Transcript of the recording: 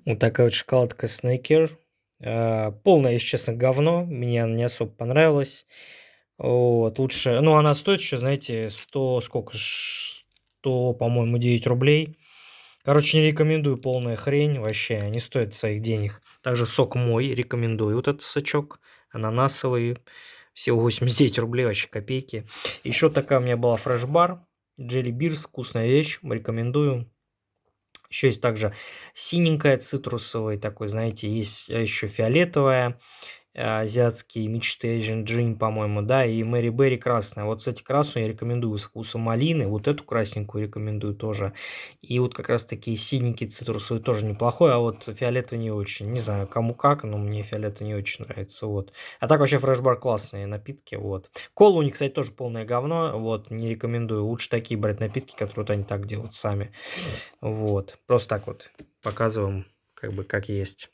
Вот такая вот шоколадка Снекер. Полное, если честно, говно. Мне она не особо понравилась. Вот, лучше, ну, она стоит еще, знаете, 100, сколько ж, 100, по-моему, 9 рублей. Короче, не рекомендую, полная хрень вообще, не стоит своих денег. Также сок мой рекомендую. Вот этот сачок ананасовый, всего 89 рублей, вообще копейки. Еще такая у меня была фреш-бар, Jelly Beers, вкусная вещь, рекомендую. Еще есть также синенькая, цитрусовая такой, знаете, есть еще фиолетовая, азиатские мечты Asian Dream, по-моему, да, и Мэри Берри красная. Вот, кстати, красную я рекомендую с вкусом малины, вот эту красненькую рекомендую тоже. И вот как раз таки синенький цитрусовый тоже неплохой, а вот фиолетовый не очень. Не знаю, кому как, но мне фиолетовый не очень нравится, вот. А так вообще фрешбар классные напитки, вот. Кола у них, кстати, тоже полное говно, вот, не рекомендую. Лучше такие брать напитки, которые вот они так делают сами. Вот. Просто так вот показываем, как бы, как есть.